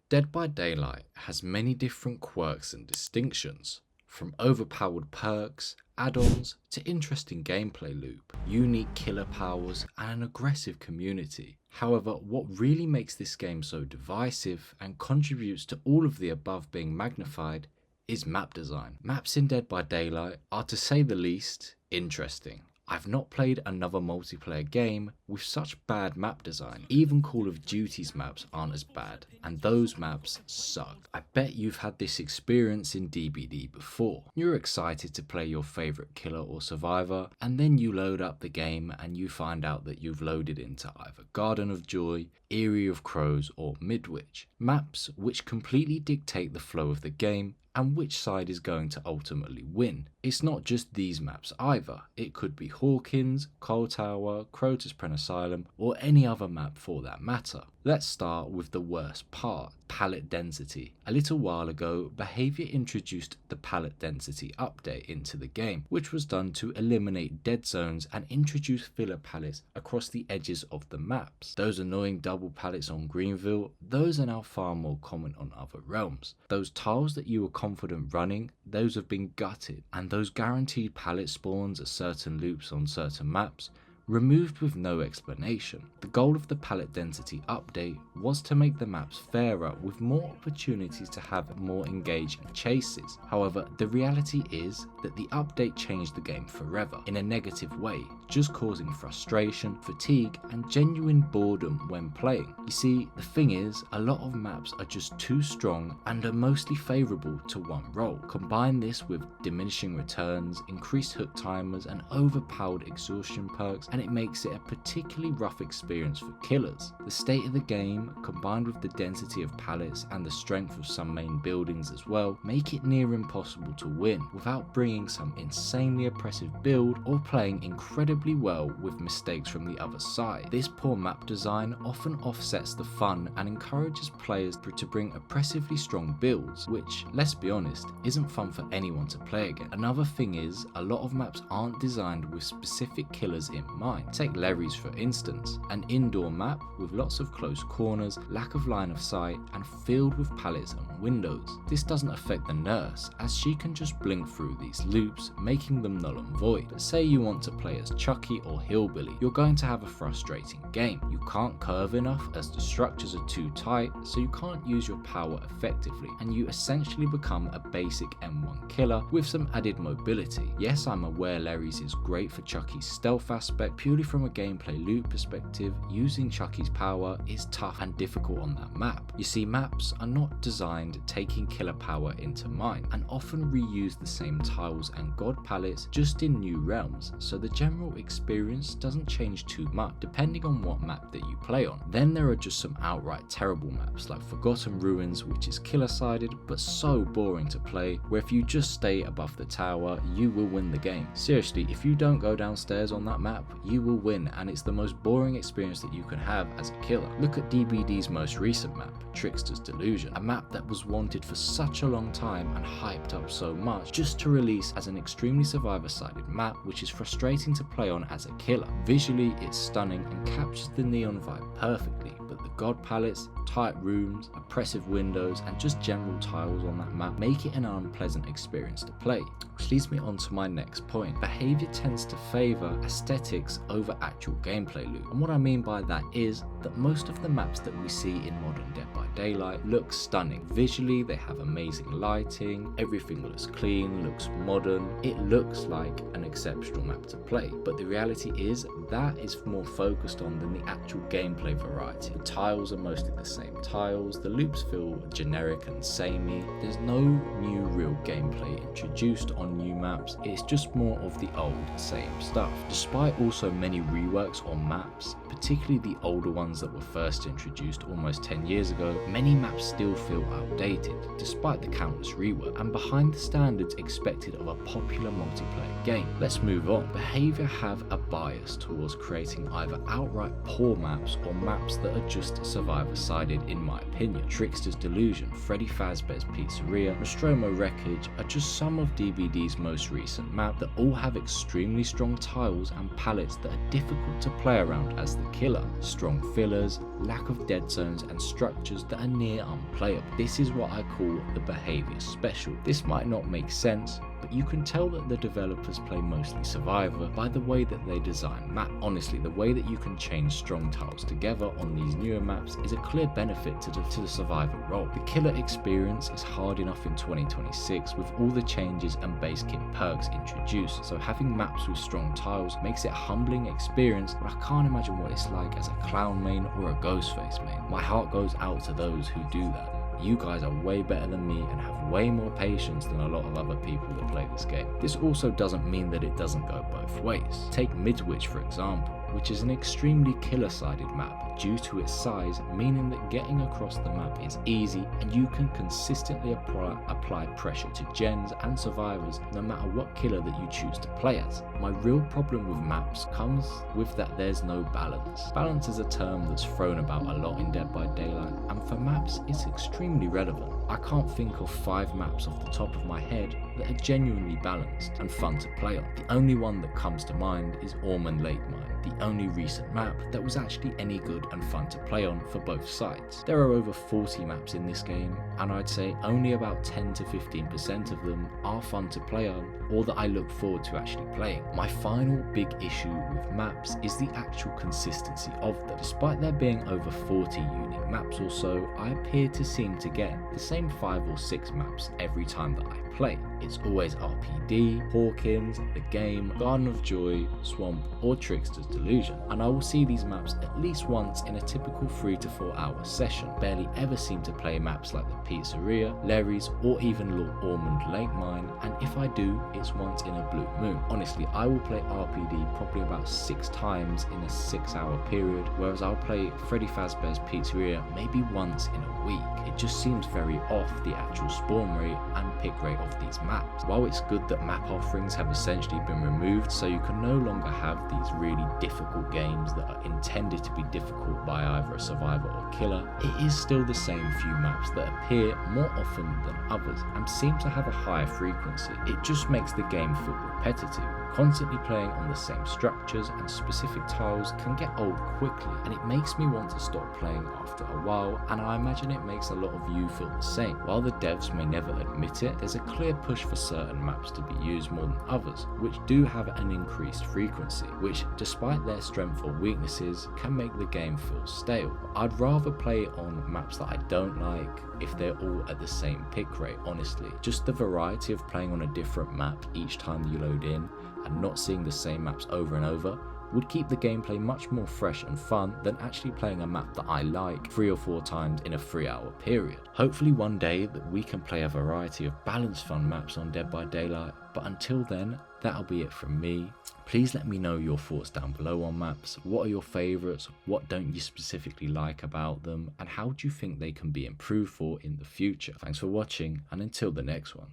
Dead by Daylight has many different quirks and distinctions, from overpowered perks, add-ons, to interesting gameplay loop, unique killer powers, and an aggressive community. However, what really makes this game so divisive and contributes to all of the above being magnified is map design. Maps in Dead by Daylight are, to say the least, interesting. I've not played another multiplayer game with such bad map design. Even Call of Duty's maps aren't as bad, and those maps suck. I bet you've had this experience in DBD before. You're excited to play your favourite killer or survivor, and then you load up the game and you find out that you've loaded into either Garden of Joy, Eyrie of Crows, or Midwich. Maps which completely dictate the flow of the game and which side is going to ultimately win. It's not just these maps either. It could be Hawkins, Coal Tower, Crotus Pren Asylum, or any other map for that matter. Let's start with the worst part, pallet density. A little while ago, Behaviour introduced the pallet density update into the game, which was done to eliminate dead zones and introduce filler pallets across the edges of the maps. Those annoying double pallets on Greenville, those are now far more common on other realms. Those tiles that you were confident running, those have been gutted, and those guaranteed pallet spawns at certain loops on certain maps, removed with no explanation. The goal of the pallet density update was to make the maps fairer with more opportunities to have more engaging chases. However, the reality is that the update changed the game forever in a negative way, just causing frustration, fatigue, and genuine boredom when playing. You see, the thing is, a lot of maps are just too strong and are mostly favourable to one role. Combine this with diminishing returns, increased hook timers, and overpowered exhaustion perks, and it makes it a particularly rough experience for killers. The state of the game, combined with the density of pallets and the strength of some main buildings as well, make it near impossible to win without bringing some insanely oppressive build or playing incredibly well with mistakes from the other side. This poor map design often offsets the fun and encourages players to bring oppressively strong builds, which, let's be honest, isn't fun for anyone to play again. Another thing is, a lot of maps aren't designed with specific killers in mind. Take Lery's for instance, an indoor map with lots of close corners, lack of line of sight, and filled with pallets and windows. This doesn't affect the nurse, as she can just blink through these loops, making them null and void. But say you want to play as Chucky or Hillbilly, you're going to have a frustrating game. You can't curve enough as the structures are too tight, so you can't use your power effectively, and you essentially become a basic M1 killer with some added mobility. Yes, I'm aware Lery's is great for Chucky's stealth aspect. Purely from a gameplay loop perspective, using Chucky's power is tough and difficult on that map. You see, maps are not designed taking killer power into mind, and often reuse the same tiles and god palettes just in new realms, so the general experience doesn't change too much depending on what map that you play on. Then there are just some outright terrible maps like Forgotten Ruins, which is killer sided but so boring to play, where if you just stay above the tower you will win the game. Seriously, if you don't go downstairs on that map, you will win, and it's the most boring experience that you can have as a killer. Look at DBD's most recent map, Trickster's Delusion, a map that was wanted for such a long time and hyped up so much just to release as an extremely survivor-sided map, which is frustrating to play on as a killer. Visually, it's stunning and captures the neon vibe perfectly, but the god palettes, tight rooms, oppressive windows, and just general tiles on that map make it an unpleasant experience to play. Which leads me on to my next point. Behaviour tends to favour aesthetics over actual gameplay loop, and what I mean by that is that most of the maps that we see in modern Dead by Daylight look stunning. Visually, they have amazing lighting, everything looks clean, looks modern, it looks like an exceptional map to play, but the reality is that is more focused on than the actual gameplay variety. The tiles are mostly the same tiles, the loops feel generic and samey, there's no new real gameplay introduced on new maps, it's just more of the old same stuff. Despite also many reworks on maps, particularly the older ones that were first introduced almost 10 years ago, many maps still feel outdated, despite the countless rework, and behind the standards expected of a popular multiplayer game. Let's move on. Behaviour have a bias towards creating either outright poor maps or maps that are just most survivor-sided in my opinion. Trickster's Delusion, Freddy Fazbear's Pizzeria, Nostromo Wreckage are just some of DBD's most recent maps that all have extremely strong tiles and palettes that are difficult to play around as the killer. Strong fillers, lack of dead zones and structures that are near unplayable. This is what I call the behavior special. This might not make sense, but you can tell that the developers play mostly Survivor by the way that they design map. Honestly, the way that you can chain strong tiles together on these newer maps is a clear benefit to the Survivor role. The killer experience is hard enough in 2026 with all the changes and base kit perks introduced, so having maps with strong tiles makes it a humbling experience, but I can't imagine what it's like as a clown main or a Ghostface main. My heart goes out to those who do that. You guys are way better than me and have way more patience than a lot of other people that play this game. This also doesn't mean that it doesn't go both ways. Take Midwich for example, which is an extremely killer-sided map due to its size, meaning that getting across the map is easy and you can consistently apply pressure to gens and survivors no matter what killer that you choose to play as. My real problem with maps comes with that there's no balance. Balance is a term that's thrown about a lot in Dead by Daylight, and for maps it's extremely relevant. I can't think of 5 maps off the top of my head that are genuinely balanced and fun to play on. The only one that comes to mind is Ormond Lake Mine, the only recent map that was actually any good and fun to play on for both sides. There are over 40 maps in this game, and I'd say only about 10 to 15% of them are fun to play on or that I look forward to actually playing. My final big issue with maps is the actual consistency of them. Despite there being over 40 unique maps or so, I appear to seem to get the same 5 or 6 maps every time that I play. It's always RPD, Hawkins, The Game, Garden of Joy, Swamp or Trickster's Delusion, and I will see these maps at least once in a typical 3 to 4 hour session. Barely ever seem to play maps like the Pizzeria, Larry's or even Ormond Lake Mine, and if I do, it's once in a blue moon. Honestly, I will play RPD probably about 6 times in a 6 hour period, whereas I'll play Freddy Fazbear's Pizzeria maybe once in a week. It just seems very off the actual spawn rate and pick rate of these maps. While it's good that map offerings have essentially been removed so you can no longer have these really difficult games that are intended to be difficult by either a survivor or killer, it is still the same few maps that appear more often than others and seem to have a higher frequency. It just makes the game feel repetitive. Constantly playing on the same structures and specific tiles can get old quickly, and it makes me want to stop playing after a while, and I imagine it makes a lot of you feel the same. While the devs may never admit it, there's a clear push for certain maps to be used more than others, which do have an increased frequency, which despite their strengths or weaknesses can make the game feel stale. I'd rather play on maps that I don't like if they're all at the same pick rate, honestly. Just the variety of playing on a different map each time you load in and not seeing the same maps over and over would keep the gameplay much more fresh and fun than actually playing a map that I like 3 or 4 times in a 3 hour period. Hopefully one day that we can play a variety of balanced fun maps on Dead by Daylight, but until then, that'll be it from me. Please let me know your thoughts down below on maps. What are your favourites? What don't you specifically like about them? And how do you think they can be improved for in the future? Thanks for watching, and until the next one.